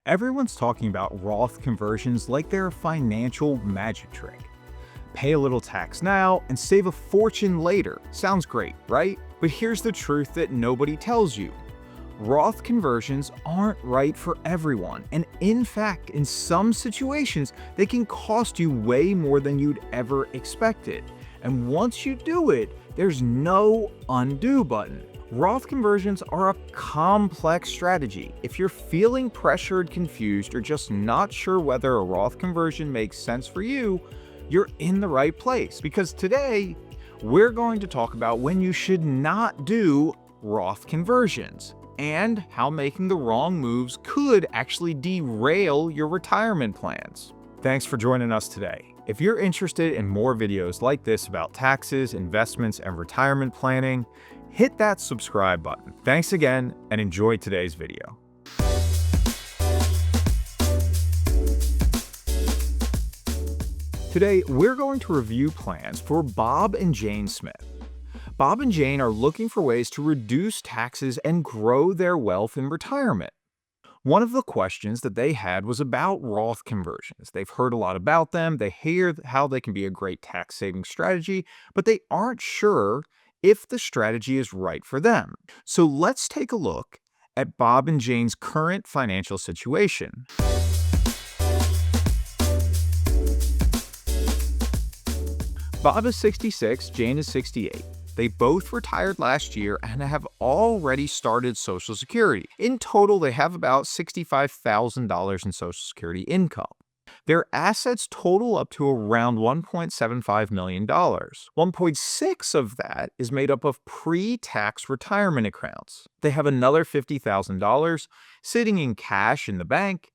Everyone's talking about Roth conversions like they're a financial magic trick. Pay a little tax now and save a fortune later. Sounds great, right? But here's the truth that nobody tells you. Roth conversions aren't right for everyone, and in fact, in some situations, they can cost you way more than you'd ever expected. And once you do it, there's no undo button. Roth conversions are a complex strategy. If you're feeling pressured, confused, or just not sure whether a Roth conversion makes sense for you, you're in the right place, because today we're going to talk about when you should not do Roth conversions and how making the wrong moves could actually derail your retirement plans. Thanks for joining us today. If you're interested in more videos like this about taxes, investments, and retirement planning, hit that subscribe button. Thanks again, and enjoy today's video. Today, we're going to review plans for Bob and Jane Smith. Bob and Jane are looking for ways to reduce taxes and grow their wealth in retirement. One of the questions that they had was about Roth conversions. They've heard a lot about them, they hear how they can be a great tax-saving strategy, but they aren't sure if the strategy is right for them. So let's take a look at Bob and Jane's current financial situation. Bob is 66, Jane is 68. They both retired last year and have already started Social Security. In total, they have about $65,000 in Social Security income. Their assets total up to around $1.75 million. 1.6 of that is made up of pre-tax retirement accounts. They have another $50,000 sitting in cash in the bank,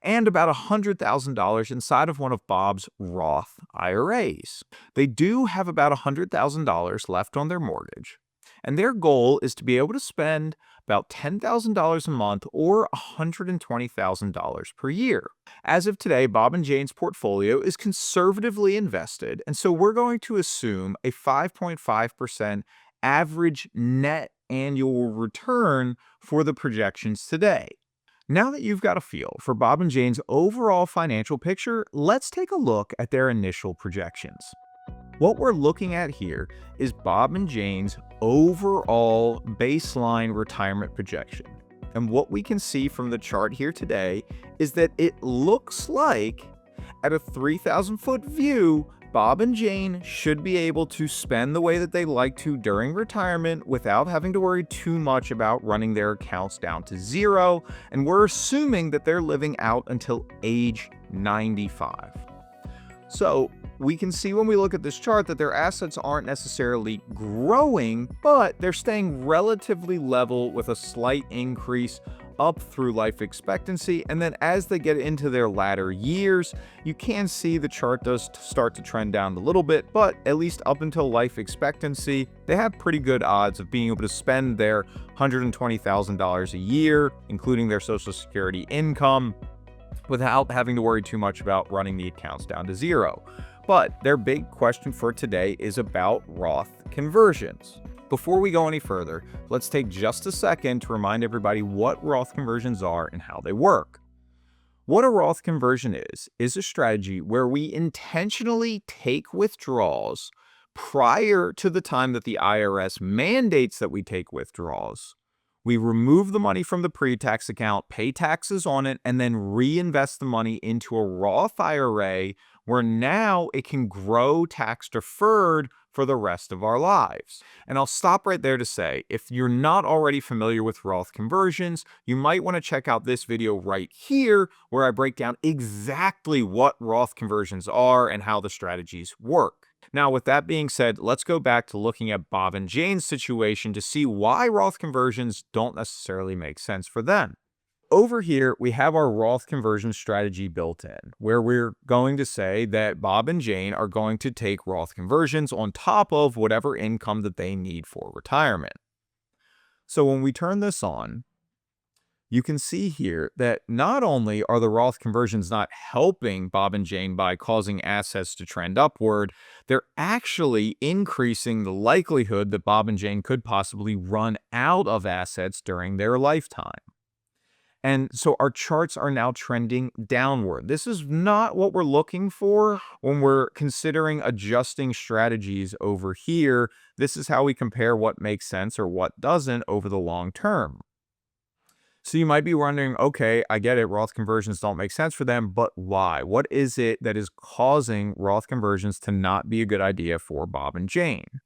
and about $100,000 inside of one of Bob's Roth IRAs. They do have about $100,000 left on their mortgage, and their goal is to be able to spend about $10,000 a month or $120,000 per year. As of today, Bob and Jane's portfolio is conservatively invested, and so we're going to assume a 5.5% average net annual return for the projections today. Now that you've got a feel for Bob and Jane's overall financial picture, let's take a look at their initial projections. What we're looking at here is Bob and Jane's overall baseline retirement projection. And what we can see from the chart here today is that it looks like, at a 3,000-foot view, Bob and Jane should be able to spend the way that they like to during retirement without having to worry too much about running their accounts down to zero, and we're assuming that they're living out until age 95. So we can see when we look at this chart that their assets aren't necessarily growing, but they're staying relatively level with a slight increase up through life expectancy, and then as they get into their latter years, you can see the chart does start to trend down a little bit, but at least up until life expectancy, they have pretty good odds of being able to spend their $120,000 a year, including their Social Security income, without having to worry too much about running the accounts down to zero. But their big question for today is about Roth conversions. Before we go any further, let's take just a second to remind everybody what Roth conversions are and how they work. What a Roth conversion is a strategy where we intentionally take withdrawals prior to the time that the IRS mandates that we take withdrawals. We remove the money from the pre-tax account, pay taxes on it, and then reinvest the money into a Roth IRA where now it can grow tax deferred for the rest of our lives. And I'll stop right there to say, if you're not already familiar with Roth conversions, you might want to check out this video right here where I break down exactly what Roth conversions are and how the strategies work. Now, with that being said, let's go back to looking at Bob and Jane's situation to see why Roth conversions don't necessarily make sense for them. Over here, we have our Roth conversion strategy built in, where we're going to say that Bob and Jane are going to take Roth conversions on top of whatever income that they need for retirement. So when we turn this on, you can see here that not only are the Roth conversions not helping Bob and Jane by causing assets to trend upward, they're actually increasing the likelihood that Bob and Jane could possibly run out of assets during their lifetime. And so our charts are now trending downward. This is not what we're looking for when we're considering adjusting strategies over here. This is how we compare what makes sense or what doesn't over the long term. So you might be wondering, okay, I get it, Roth conversions don't make sense for them, but why? What is it that is causing Roth conversions to not be a good idea for Bob and Jane?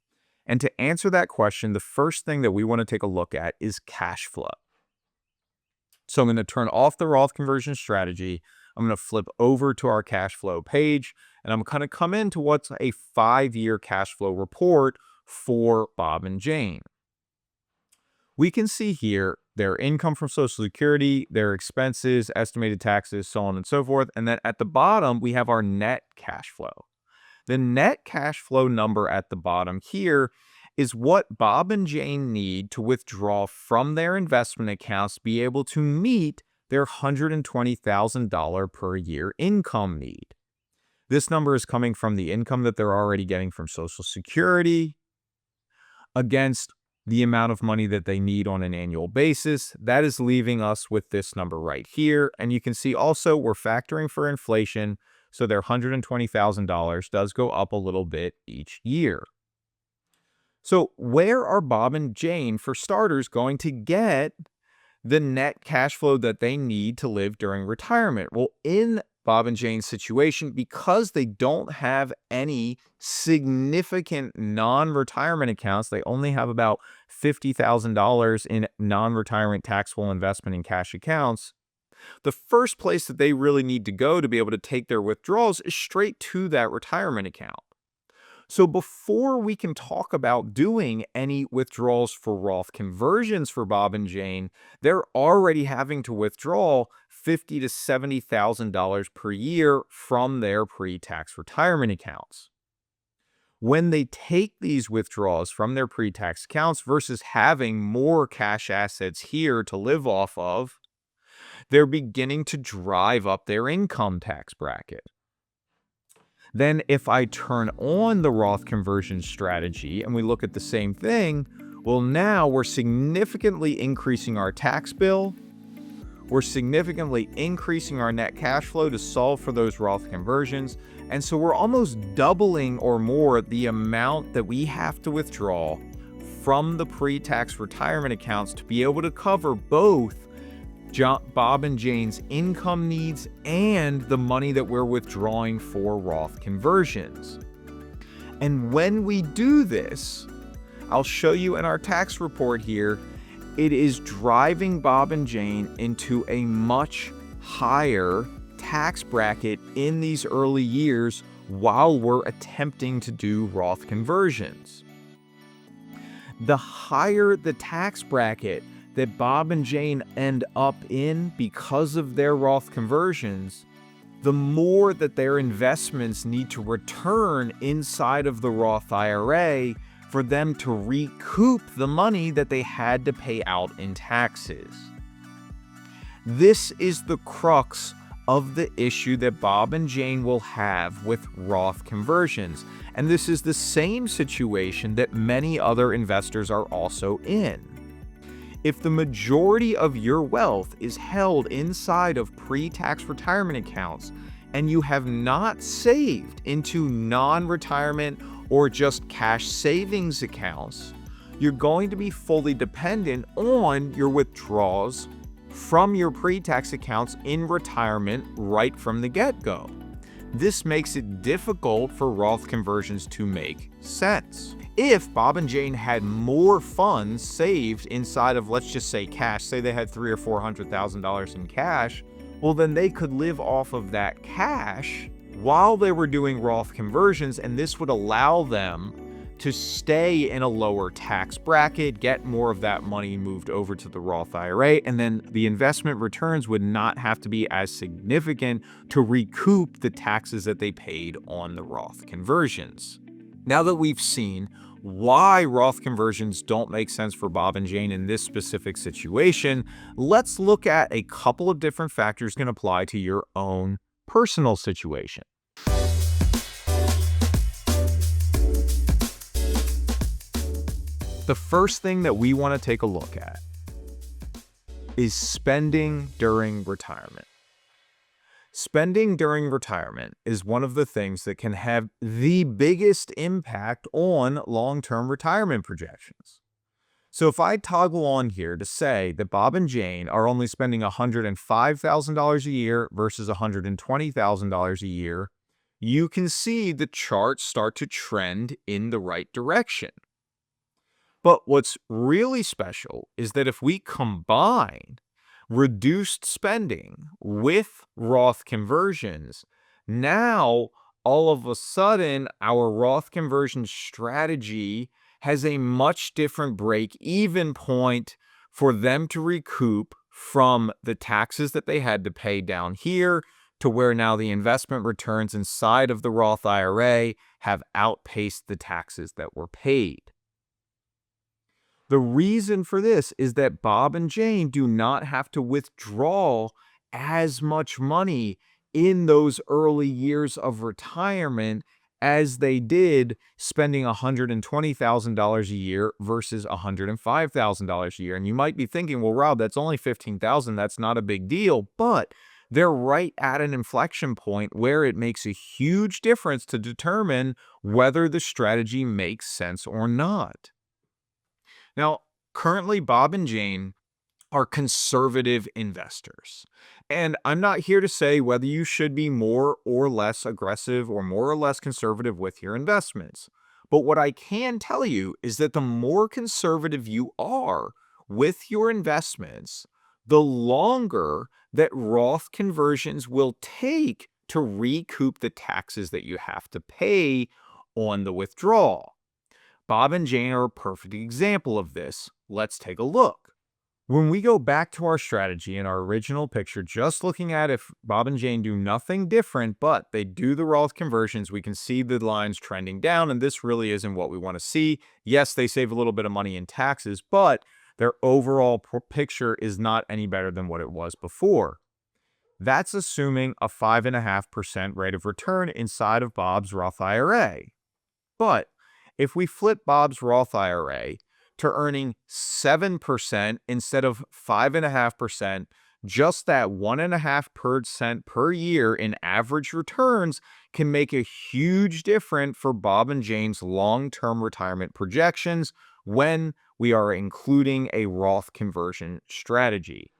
And to answer that question, the first thing that we want to take a look at is cash flow. So I'm going to turn off the Roth conversion strategy. I'm going to flip over to our cash flow page, and I'm going to come into what's a 5-year cash flow report for Bob and Jane. We can see here their income from Social Security, their expenses, estimated taxes, so on and so forth. And then at the bottom, we have our net cash flow. The net cash flow number at the bottom here is what Bob and Jane need to withdraw from their investment accounts to be able to meet their $120,000 per year income need. This number is coming from the income that they're already getting from Social Security against the amount of money that they need on an annual basis. That is leaving us with this number right here. And you can see also we're factoring for inflation, so their $120,000 does go up a little bit each year. So where are Bob and Jane, for starters, going to get the net cash flow that they need to live during retirement? Well, in Bob and Jane's situation, because they don't have any significant non-retirement accounts, they only have about $50,000 in non-retirement taxable investment in cash accounts. The first place that they really need to go to be able to take their withdrawals is straight to that retirement account. So before we can talk about doing any withdrawals for Roth conversions for Bob and Jane, they're already having to withdraw $50,000 to $70,000 per year from their pre-tax retirement accounts. When they take these withdrawals from their pre-tax accounts versus having more cash assets here to live off of, they're beginning to drive up their income tax bracket. Then if I turn on the Roth conversion strategy and we look at the same thing, well, now we're significantly increasing our tax bill. We're significantly increasing our net cash flow to solve for those Roth conversions. And so we're almost doubling or more the amount that we have to withdraw from the pre-tax retirement accounts to be able to cover both Bob and Jane's income needs and the money that we're withdrawing for Roth conversions. And when we do this, I'll show you in our tax report here, it is driving Bob and Jane into a much higher tax bracket in these early years while we're attempting to do Roth conversions. The higher the tax bracket that Bob and Jane end up in because of their Roth conversions, the more that their investments need to return inside of the Roth IRA for them to recoup the money that they had to pay out in taxes. This is the crux of the issue that Bob and Jane will have with Roth conversions. And this is the same situation that many other investors are also in. If the majority of your wealth is held inside of pre-tax retirement accounts and you have not saved into non-retirement or just cash savings accounts, you're going to be fully dependent on your withdrawals from your pre-tax accounts in retirement right from the get-go. This makes it difficult for Roth conversions to make sense. If Bob and Jane had more funds saved inside of, let's just say, cash, say they had $300,000 or $400,000 in cash, well, then they could live off of that cash while they were doing Roth conversions, and this would allow them to stay in a lower tax bracket, get more of that money moved over to the Roth IRA, and then the investment returns would not have to be as significant to recoup the taxes that they paid on the Roth conversions. Now that we've seen why Roth conversions don't make sense for Bob and Jane in this specific situation, let's look at a couple of different factors that can apply to your own personal situation. The first thing that we want to take a look at is spending during retirement. Spending during retirement is one of the things that can have the biggest impact on long-term retirement projections. So if I toggle on here to say that Bob and Jane are only spending $105,000 a year versus $120,000 a year, you can see the charts start to trend in the right direction. But what's really special is that if we combine reduced spending with Roth conversions, now all of a sudden our Roth conversion strategy has a much different break-even point for them to recoup from the taxes that they had to pay down here to where now the investment returns inside of the Roth IRA have outpaced the taxes that were paid. The reason for this is that Bob and Jane do not have to withdraw as much money in those early years of retirement as they did spending $120,000 a year versus $105,000 a year. And you might be thinking, well, Rob, that's only $15,000. That's not a big deal. But they're right at an inflection point where it makes a huge difference to determine whether the strategy makes sense or not. Now, currently, Bob and Jane are conservative investors. And I'm not here to say whether you should be more or less aggressive or more or less conservative with your investments. But what I can tell you is that the more conservative you are with your investments, the longer that Roth conversions will take to recoup the taxes that you have to pay on the withdrawal. Bob and Jane are a perfect example of this. Let's take a look. When we go back to our strategy in our original picture, just looking at if Bob and Jane do nothing different, but they do the Roth conversions, we can see the lines trending down, and this really isn't what we want to see. Yes, they save a little bit of money in taxes, but their overall picture is not any better than what it was before. That's assuming a 5.5% rate of return inside of Bob's Roth IRA. But if we flip Bob's Roth IRA to earning 7% instead of 5.5%, just that 1.5% per year in average returns can make a huge difference for Bob and Jane's long-term retirement projections when we are including a Roth conversion strategy.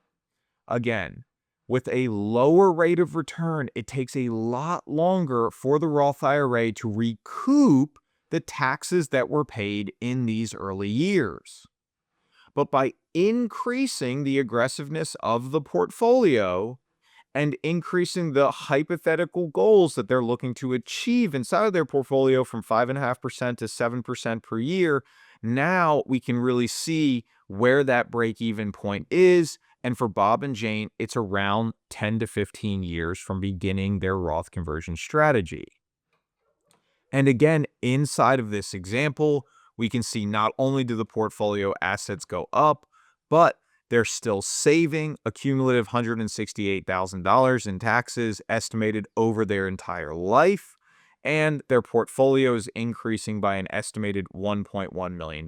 Again, with a lower rate of return, it takes a lot longer for the Roth IRA to recoup the taxes that were paid in these early years. But by increasing the aggressiveness of the portfolio and increasing the hypothetical goals that they're looking to achieve inside of their portfolio from 5.5% to 7% per year, now we can really see where that break-even point is. And for Bob and Jane, it's around 10 to 15 years from beginning their Roth conversion strategy. And again, inside of this example, we can see not only do the portfolio assets go up, but they're still saving a cumulative $168,000 in taxes estimated over their entire life, and their portfolio is increasing by an estimated $1.1 million.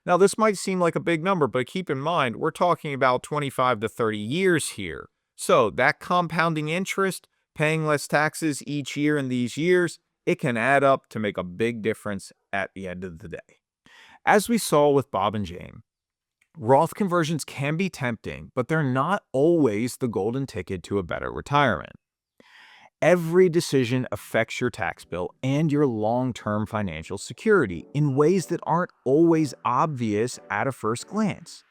Now, this might seem like a big number, but keep in mind, we're talking about 25 to 30 years here. So that compounding interest, paying less taxes each year in these years, it can add up to make a big difference at the end of the day. As we saw with Bob and Jane, Roth conversions can be tempting, but they're not always the golden ticket to a better retirement. Every decision affects your tax bill and your long-term financial security in ways that aren't always obvious at a first glance.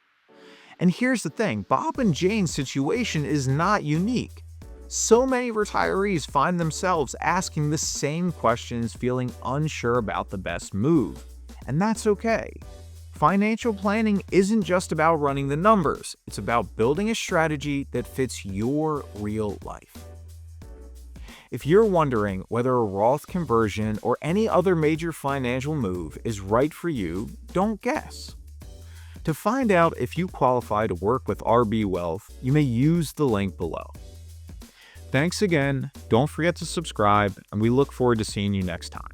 And here's the thing, Bob and Jane's situation is not unique. So many retirees find themselves asking the same questions, feeling unsure about the best move. And that's okay. Financial planning isn't just about running the numbers. It's about building a strategy that fits your real life. If you're wondering whether a Roth conversion or any other major financial move is right for you, don't guess. To find out if you qualify to work with RB Wealth, you may use the link below. Thanks again, don't forget to subscribe, and we look forward to seeing you next time.